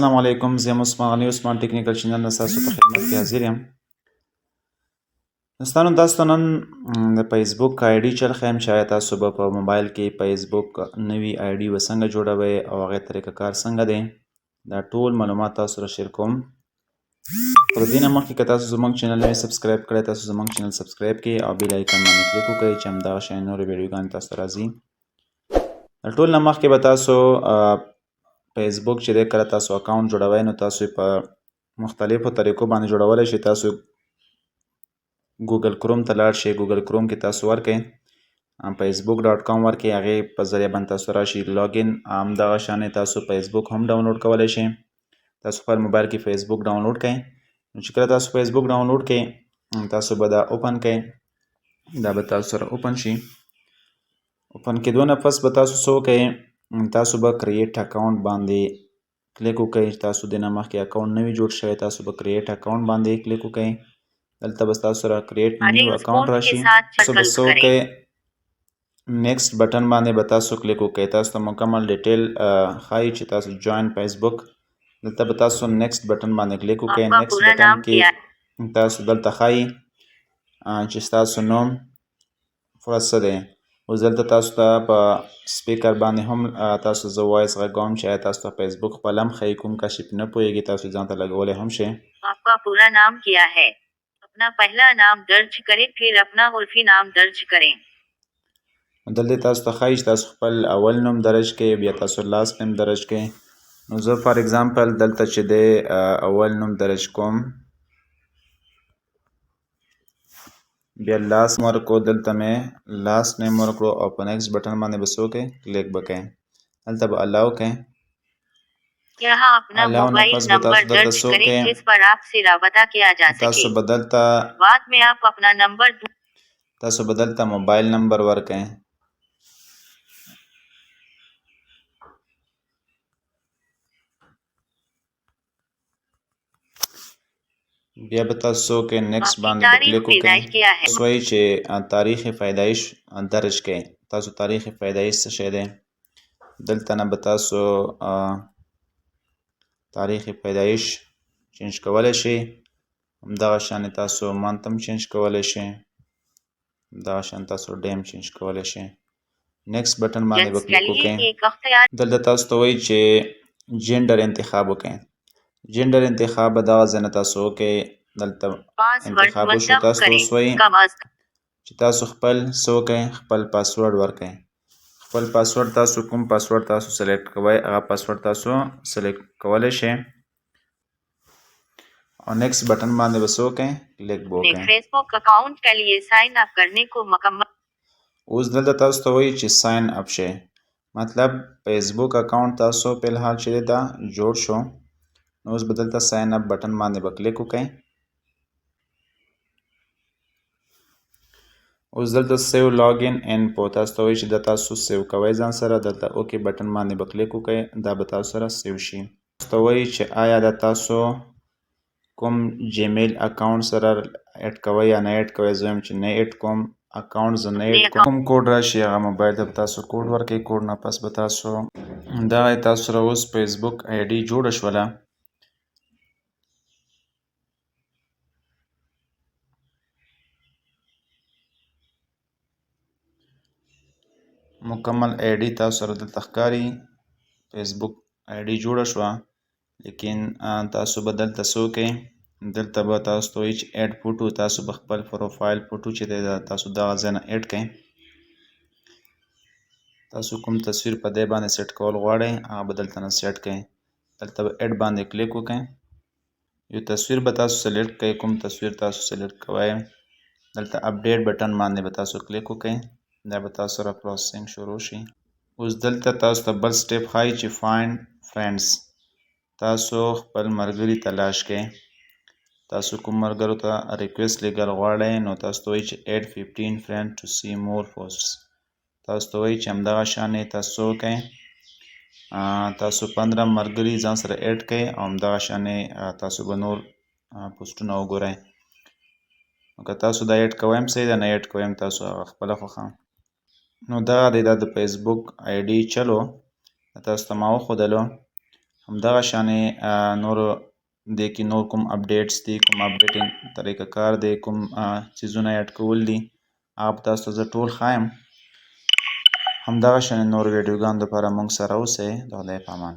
السلام علیکم، زه یم عثمان غني عثمان ټیکنیکل چینل نه ستاسو په خدمت کې حاضر یم. دوستانو تاسو ته نن د فیسبوک آی ډي چل ښیم چې آیا تاسو به په موبایل کې فیسبوک نوي آی ډي به څنګه جوړوئ او هغې طریقه کار څنګه دی. دا ټول معلومات تاسو سره شیر کوم. تر دې نه مخکې که تاسو زموږ چینل نه سبسکرایب کړی، تاسو زموږ چینل سبسکرایب کړئ او بیل آیکن باندې کلیک وکړئ چې همدغه شان نورې ویډیوګانې تاسو ته راځي. د ټول نه مخکې به تاسو فیسبوک چې دی کله تاسو اکاونټ جوړوئ نو تاسو په مختلفو طریقو باندې جوړولی شئ. تاسو ګوګل کروم ته لاړ شئ، ګوګل کروم کې تاسو ورکئ facebook.com ورکئ، هغې په ذریعه باندې تاسو راشئ لاګین. همدغه شانې تاسو فیسبوک هم ډاونلوډ کولی شئ. تاسو خپل موبایل کې فیسبوک ډاونلوډ کئ. نو چې کله تاسو فیسبوک ډاونلوډ کئ تاسو به دا اوپن کئ. دا به تاسو سره اوپن شي. اوپن کېدو نه پس به تاسو څه وکئ، تاسو به کریټ اکاونټ باندې کلیک وکئ. تاسو د نه مخکې اکاونټ نوي جوړ شوی، تاسو به کریټ اکاونټ باندې کلیک وکئ. دلته به ستاسو سره کریټ نیو اکاونټ راشي. تاسو به څه وکئ، نیکسټ بټن باندې به تاسو کلیک وکئ. تاسو ته مکمل ډیټیل ښایي چې تاسو جوین فیسبوک. دلته به تاسو نیکسټ بټن باندې کلیک وکئ. نیکسټ بټن کې تاسو دلته ښایي چې ستاسو نوم پوره څه دی. اوس دلته تاسو ته په سپیکر باندې هم تاسو زه وایس غږوم چې آیا تاسو ته فیسبوک خپل هم ښایي، کوم کس چې نه پوهېږي تاسو ځان ته لګولی هم شئ. आपका पूरा नाम क्या है? अपना पहला नाम दर्ज करें, फिर अपना उर्फी नाम दर्ज करें. دلته تاسو ته ښایي چې تاسو خپل اول نوم درج کړئ، بیا تاسو لاست نیم درج کړئ. نو زه فار اگزامپل دلته چې دی اول نوم درج کوم، بیا لاست ورکړو، دلته مې لاست نیم ورکړو او په نیکسټ بټن باندې به څه وکئ، کلیک به کئ. دلته به الاو کئ. यहाँ अपना मोबाइल नंबर दर्ज करें जिस पर आपसे राबता किया जा सके. تاسو به دلته बाद में आप अपना नंबर تاسو به دلته موبایل نمبر ورکئ. بیا به تاسو کې نیکسټ باندې به کلیک وکئ. تاسو وایي چې تاریخ پیدایش درج کئ. تاسو تاریخ پیدایش څه شی دی، دلته نه به تاسو تاریخ پیدایش چینج کولی شئ. همدغه شانې تاسو منت هم چینج کولی شئ. همدغه شان تاسو ډیم چینج کولی شئ. نیکسټ بټن باندې به کلیک وکئ. دلته تاسو ته وایي چې جینډر انتخاب وکئ. جینډر انتخاب به دغه ځای نه تاسو وکئ. دلته انتخاب وشو. تاسو ته اوس وایي چې تاسو خپل څه وکئ، خپل پاسورډ ورکئ. خپل پاسورډ تاسو کوم پاسورډ تاسو سلیکټ کوئ هغه پاسورډ تاسو سلیکټ کولی شئ और नेक्स्ट बटन बांधे बस ओके क्लिक बोके फेसबुक अकाउंट के लिए साइन अप करने को मुकम्मल. اوس دلته تاسو ته وایي چې ساین اپ شئ. مطلب فیسبوک اکاونټ تاسو په الحال چې دا جوړ شو، نو اوس به دلته ساین اپ بټن باندې به کلیک وکئ. اوس دلته سیو لاګین انفو تاسو ته وایي چې دا تاسو سیو کوئ ځان سره. دلته اوکې بټن باندې به کلیک وکئ. دا به تاسو سره سیو شي. تاسو ته وایي چې آیا دا تاسو کوم جیمیل اکاونټ سره اډ کوئ یا نه اډ کوئ. زه وایم چې نه اډ کوم اکاونټ زه نه اډ کوم. کوم کوډ راشي هغه موبایل ته به تاسو کوډ ورکئ. کوډ نه پس به تاسو دغه تاسو سره اوس فیسبوک آی ډي جوړه شوله. مکمل آی ډي تاسو سره دلته ښکاري. فیسبوک آی ډي جوړه شوه، لیکن تاسو به دلته څه وکئ، دلته به تاسو ته وایي چې اډ فوټو. تاسو به خپل پروفایل فوټو چې دی تاسو دغه ځای نه اډ کئ. تاسو کوم تصویر په دې باندې سیټ کول غواړئ هغه به دلته نه سیټ کئ. دلته به اډ باندې کلیک وکئ. یو تصویر به تاسو سلیکټ کئ، کوم تصویر تاسو سلیکټ کوئ. دلته اپډیټ بټن باندې به تاسو کلیک وکئ. دا به تاسو سره پروسسینګ شروع شي. اوس دلته تاسو ته بل سټیپ ښایي چې فایند فرینډز. تاسو خپل ملګري تلاش کئ. تاسو کوم ملګرو ته ریکویسټ لیږل غواړئ نو تاسو ته وایي چې اډ 15 فرینډ ټو سی مور پوسټس. تاسو ته وایي چې همدغه شانې تاسو وکئ. تاسو 15 ملګري ځان سره اډ کئ او همدغه شانې تاسو به نور پوسټونه وګورئ. که تاسو دا اډ کوئ هم صحیح ده، نه اډ کوئ هم تاسو هغه خپله خوښه. نو دغه دی دا د فیسبوک آی ډي چلو تاسو ته ما وښودلو. همدغه شانې نور دې کې نور کوم اپډیټس دي، کوم اپډیټینګ طریقه کار دی، کوم څیزونه یې اډ کول دي، هغه به تاسو ته زه ټول ښایم. همدغه شانې نور ویډیوګانو دپاره موږ سره اوسئ. د خدای په امان.